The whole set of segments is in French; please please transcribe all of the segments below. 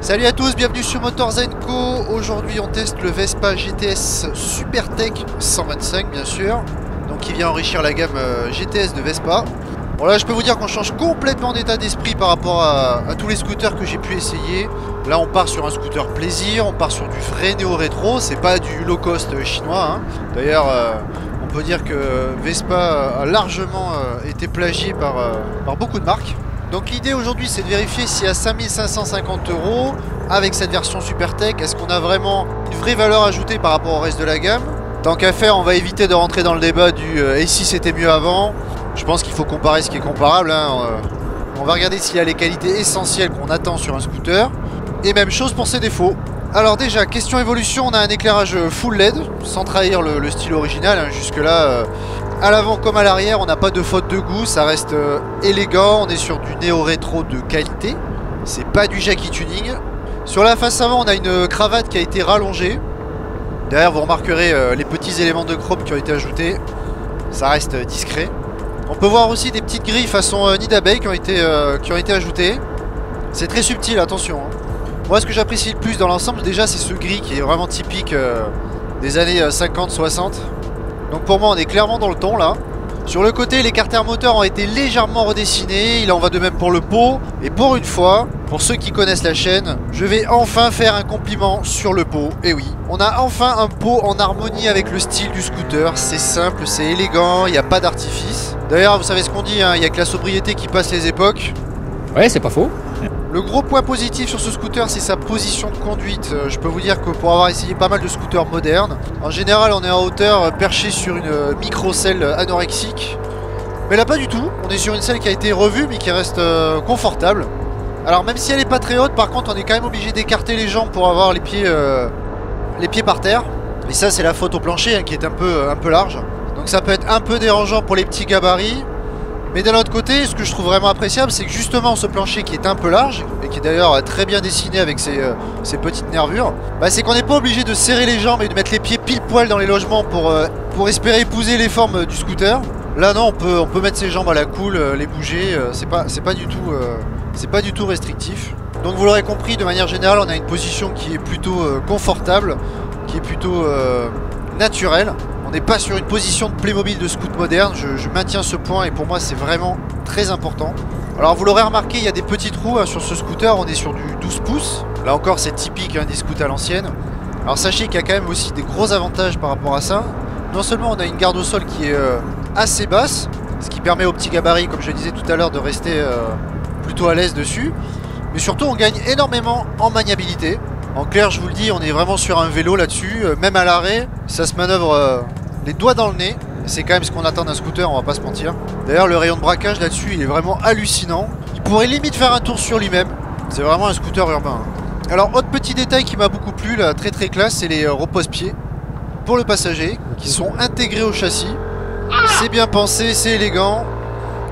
Salut à tous, bienvenue sur Motors & Co. Aujourd'hui on teste le Vespa GTS SuperTech 125 bien sûr. Donc qui vient enrichir la gamme GTS de Vespa. Bon là je peux vous dire qu'on change complètement d'état d'esprit par rapport à tous les scooters que j'ai pu essayer. Là on part sur un scooter plaisir, on part sur du vrai néo-rétro, c'est pas du low cost chinois hein. D'ailleurs on peut dire que Vespa a largement été plagié par beaucoup de marques. Donc l'idée aujourd'hui c'est de vérifier si à 5550 € avec cette version SuperTech, est-ce qu'on a vraiment une vraie valeur ajoutée par rapport au reste de la gamme. Tant qu'à faire, on va éviter de rentrer dans le débat du et si c'était mieux avant. Je pense qu'il faut comparer ce qui est comparable hein. On va regarder s'il y a les qualités essentielles qu'on attend sur un scooter. Et même chose pour ses défauts. Alors déjà, question évolution, on a un éclairage full LED, sans trahir le style original hein. Jusque là... à l'avant comme à l'arrière, on n'a pas de faute de goût, ça reste élégant, on est sur du néo-rétro de qualité, c'est pas du Jackie Tuning. Sur la face avant, on a une cravate qui a été rallongée. Derrière, vous remarquerez les petits éléments de chrome qui ont été ajoutés, ça reste discret. On peut voir aussi des petites grilles façon nid d'abeille qui ont été ajoutées. C'est très subtil, attention hein. Moi, ce que j'apprécie le plus dans l'ensemble, déjà, c'est ce gris qui est vraiment typique des années 50-60. Donc pour moi on est clairement dans le ton là. Sur le côté les carters moteurs ont été légèrement redessinés. Il en va de même pour le pot. Et pour une fois, pour ceux qui connaissent la chaîne, je vais enfin faire un compliment sur le pot. Et oui, on a enfin un pot en harmonie avec le style du scooter. C'est simple, c'est élégant, il n'y a pas d'artifice. D'ailleurs vous savez ce qu'on dit hein, il n'y a que la sobriété qui passe les époques. Ouais, c'est pas faux. Le gros point positif sur ce scooter, c'est sa position de conduite. Je peux vous dire que pour avoir essayé pas mal de scooters modernes, en général on est en hauteur perché sur une micro-selle anorexique. Mais là pas du tout, on est sur une selle qui a été revue mais qui reste confortable. Alors même si elle est pas très haute, par contre on est quand même obligé d'écarter les jambes pour avoir les pieds par terre. Et ça c'est la faute au plancher hein, qui est un peu large. Donc ça peut être un peu dérangeant pour les petits gabarits. Mais d'un autre côté, ce que je trouve vraiment appréciable, c'est que justement ce plancher qui est un peu large, et qui est d'ailleurs très bien dessiné avec ses petites nervures, bah c'est qu'on n'est pas obligé de serrer les jambes et de mettre les pieds pile poil dans les logements pour espérer épouser les formes du scooter. Là non, on peut mettre ses jambes à la cool, les bouger, c'est pas du tout restrictif. Donc vous l'aurez compris, de manière générale, on a une position qui est plutôt confortable, qui est plutôt naturelle. On n'est pas sur une position de Playmobil de scoot moderne, je maintiens ce point et pour moi c'est vraiment très important. Alors vous l'aurez remarqué, il y a des petits trous hein, sur ce scooter, on est sur du 12 pouces. Là encore c'est typique hein, des scooters à l'ancienne. Alors sachez qu'il y a quand même aussi des gros avantages par rapport à ça. Non seulement on a une garde au sol qui est assez basse, ce qui permet aux petits gabarits, comme je disais tout à l'heure, de rester plutôt à l'aise dessus. Mais surtout on gagne énormément en maniabilité. En clair je vous le dis, on est vraiment sur un vélo là-dessus, même à l'arrêt, ça se manœuvre les doigts dans le nez. C'est quand même ce qu'on attend d'un scooter, on va pas se mentir. D'ailleurs le rayon de braquage là-dessus il est vraiment hallucinant. Il pourrait limite faire un tour sur lui-même. C'est vraiment un scooter urbain. Alors autre petit détail qui m'a beaucoup plu, là, très classe, c'est les repose-pieds pour le passager qui sont intégrés au châssis. C'est bien pensé, c'est élégant.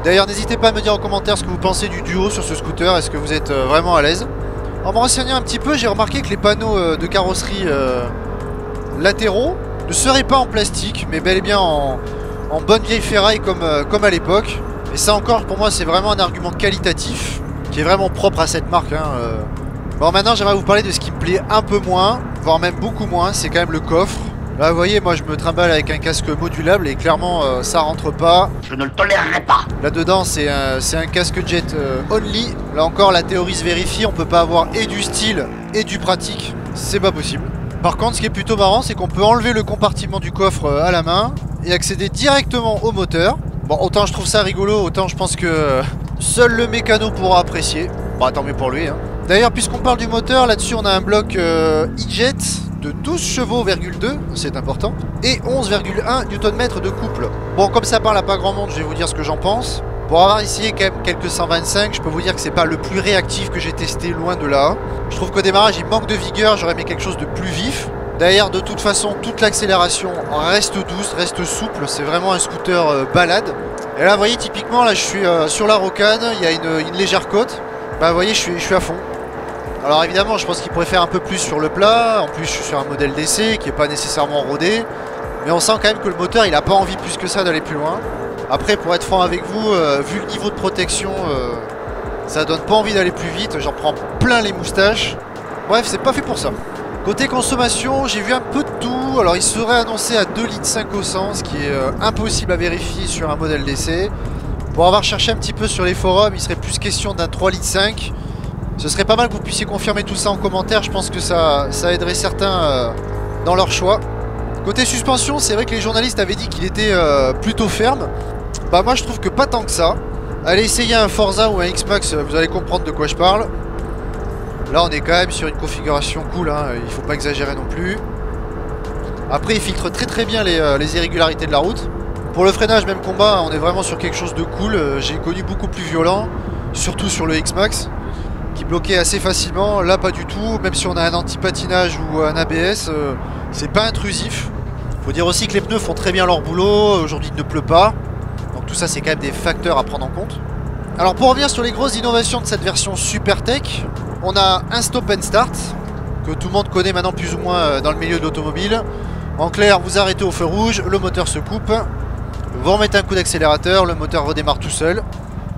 D'ailleurs n'hésitez pas à me dire en commentaire ce que vous pensez du duo sur ce scooter. Est-ce que vous êtes vraiment à l'aise? En me renseignant un petit peu, j'ai remarqué que les panneaux de carrosserie latéraux ne seraient pas en plastique, mais bel et bien en bonne vieille ferraille comme à l'époque. Et ça encore, pour moi, c'est vraiment un argument qualitatif, qui est vraiment propre à cette marque hein. Bon, maintenant, j'aimerais vous parler de ce qui me plaît un peu moins, voire même beaucoup moins, c'est quand même le coffre. Là, vous voyez, moi, je me trimballe avec un casque modulable et clairement, ça rentre pas. Je ne le tolérerai pas. Là-dedans, c'est un casque jet only. Là encore, la théorie se vérifie. On peut pas avoir et du style et du pratique. C'est pas possible. Par contre, ce qui est plutôt marrant, c'est qu'on peut enlever le compartiment du coffre à la main et accéder directement au moteur. Bon, autant je trouve ça rigolo, autant je pense que seul le mécano pourra apprécier. Bon, tant mieux pour lui hein. D'ailleurs, puisqu'on parle du moteur, là-dessus, on a un bloc e-jet de 12 chevaux,2, c'est important, et 11,1 Nm de couple. Bon, comme ça parle à pas grand monde, je vais vous dire ce que j'en pense. Pour avoir essayé quand même quelques 125, je peux vous dire que c'est pas le plus réactif que j'ai testé, loin de là. Je trouve qu'au démarrage il manque de vigueur, j'aurais aimé quelque chose de plus vif. D'ailleurs de toute façon toute l'accélération reste douce, reste souple, c'est vraiment un scooter balade. Et là vous voyez typiquement là je suis sur la rocade, il y a une légère côte. Bah vous voyez je suis à fond. Alors évidemment je pense qu'il pourrait faire un peu plus sur le plat, en plus je suis sur un modèle d'essai qui est pas nécessairement rodé. Mais on sent quand même que le moteur il a pas envie plus que ça d'aller plus loin. Après pour être franc avec vous, vu le niveau de protection, ça donne pas envie d'aller plus vite, j'en prends plein les moustaches. Bref, c'est pas fait pour ça. Côté consommation, j'ai vu un peu de tout. Alors il serait annoncé à 2,5 litres au 100, ce qui est impossible à vérifier sur un modèle d'essai. Pour avoir cherché un petit peu sur les forums, il serait plus question d'un 3,5 litres. Ce serait pas mal que vous puissiez confirmer tout ça en commentaire. Je pense que ça aiderait certains dans leur choix. Côté suspension, c'est vrai que les journalistes avaient dit qu'il était plutôt ferme. Bah moi je trouve que pas tant que ça. Allez essayer un Forza ou un X-Max, vous allez comprendre de quoi je parle. Là on est quand même sur une configuration cool, hein, il faut pas exagérer non plus. Après il filtre très bien les irrégularités de la route. Pour le freinage, même combat, on est vraiment sur quelque chose de cool. J'ai connu beaucoup plus violent, surtout sur le X-Max, qui bloquait assez facilement. Là pas du tout, même si on a un anti-patinage ou un ABS, c'est pas intrusif. Faut dire aussi que les pneus font très bien leur boulot, aujourd'hui il ne pleut pas. Donc tout ça c'est quand même des facteurs à prendre en compte. Alors pour revenir sur les grosses innovations de cette version Supertech, on a un stop and start, que tout le monde connaît maintenant plus ou moins dans le milieu de l'automobile. En clair, vous arrêtez au feu rouge, le moteur se coupe, vous remettez un coup d'accélérateur, le moteur redémarre tout seul.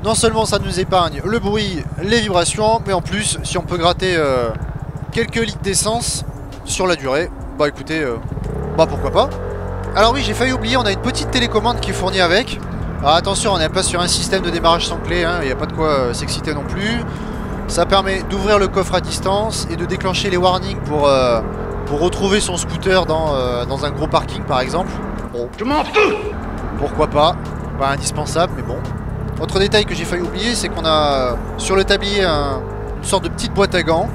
Non seulement ça nous épargne le bruit, les vibrations, mais en plus, si on peut gratter quelques litres d'essence sur la durée, bah écoutez, bah pourquoi pas. Alors oui, j'ai failli oublier, on a une petite télécommande qui est fournie avec. Alors attention, on n'est pas sur un système de démarrage sans clé, hein, il n'y a pas de quoi s'exciter non plus. Ça permet d'ouvrir le coffre à distance et de déclencher les warnings pour retrouver son scooter dans un gros parking par exemple. Bon, je m'en fous. Pourquoi pas, pas indispensable mais bon. Autre détail que j'ai failli oublier, c'est qu'on a sur le tablier une sorte de petite boîte à gants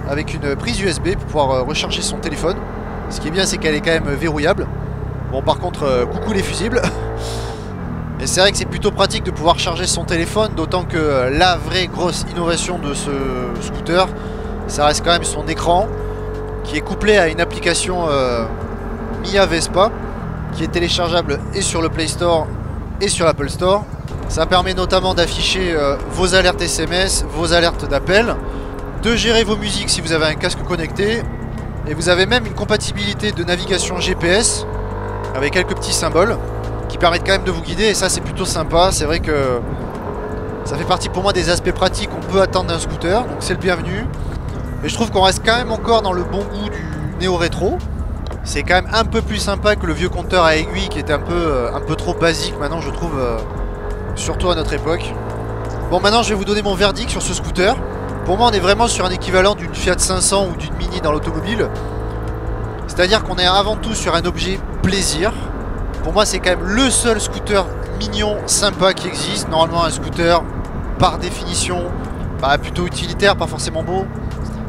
avec une prise USB pour pouvoir recharger son téléphone. Ce qui est bien, c'est qu'elle est quand même verrouillable. Bon par contre, coucou les fusibles. Et c'est vrai que c'est plutôt pratique de pouvoir charger son téléphone, d'autant que la vraie grosse innovation de ce scooter, ça reste quand même son écran, qui est couplé à une application Mia Vespa, qui est téléchargeable et sur le Play Store et sur l'Apple Store. Ça permet notamment d'afficher vos alertes SMS, vos alertes d'appel, de gérer vos musiques si vous avez un casque connecté, et vous avez même une compatibilité de navigation GPS, avec quelques petits symboles, qui permettent quand même de vous guider, et ça c'est plutôt sympa. C'est vrai que ça fait partie pour moi des aspects pratiques qu'on peut attendre d'un scooter, donc c'est le bienvenu. Mais je trouve qu'on reste quand même encore dans le bon goût du néo-rétro. C'est quand même un peu plus sympa que le vieux compteur à aiguille qui était un peu trop basique maintenant je trouve, surtout à notre époque. Bon, maintenant je vais vous donner mon verdict sur ce scooter. Pour moi on est vraiment sur un équivalent d'une Fiat 500 ou d'une Mini dans l'automobile. C'est-à-dire qu'on est avant tout sur un objet plaisir. Pour moi c'est quand même le seul scooter mignon, sympa qui existe. Normalement un scooter par définition bah, plutôt utilitaire, pas forcément beau.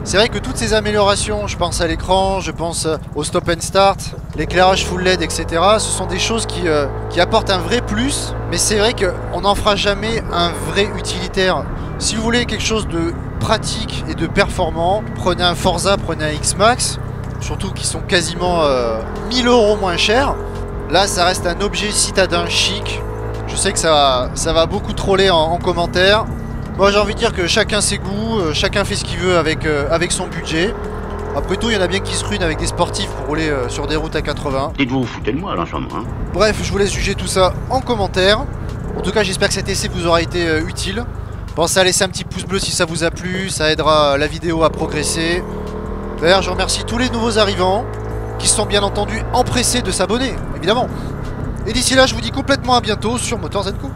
C'est vrai que toutes ces améliorations, je pense à l'écran, je pense au stop and start, l'éclairage full LED, etc. Ce sont des choses qui apportent un vrai plus. Mais c'est vrai qu'on n'en fera jamais un vrai utilitaire. Si vous voulez quelque chose de pratique et de performant, prenez un Forza, prenez un X-Max. Surtout qui sont quasiment 1000 € moins chers. Là ça reste un objet citadin chic. Je sais que ça va beaucoup troller en commentaire. Moi j'ai envie de dire que chacun ses goûts, chacun fait ce qu'il veut avec son budget. Après tout il y en a bien qui se ruinent avec des sportifs pour rouler sur des routes à 80. Dites-vous, vous foutez de moi là en ce moment, hein. Bref, je vous laisse juger tout ça en commentaire. En tout cas j'espère que cet essai vous aura été utile. Pensez à laisser un petit pouce bleu si ça vous a plu, ça aidera la vidéo à progresser. D'ailleurs je remercie tous les nouveaux arrivants qui sont bien entendu empressés de s'abonner, évidemment. Et d'ici là je vous dis complètement à bientôt sur Motors & Co.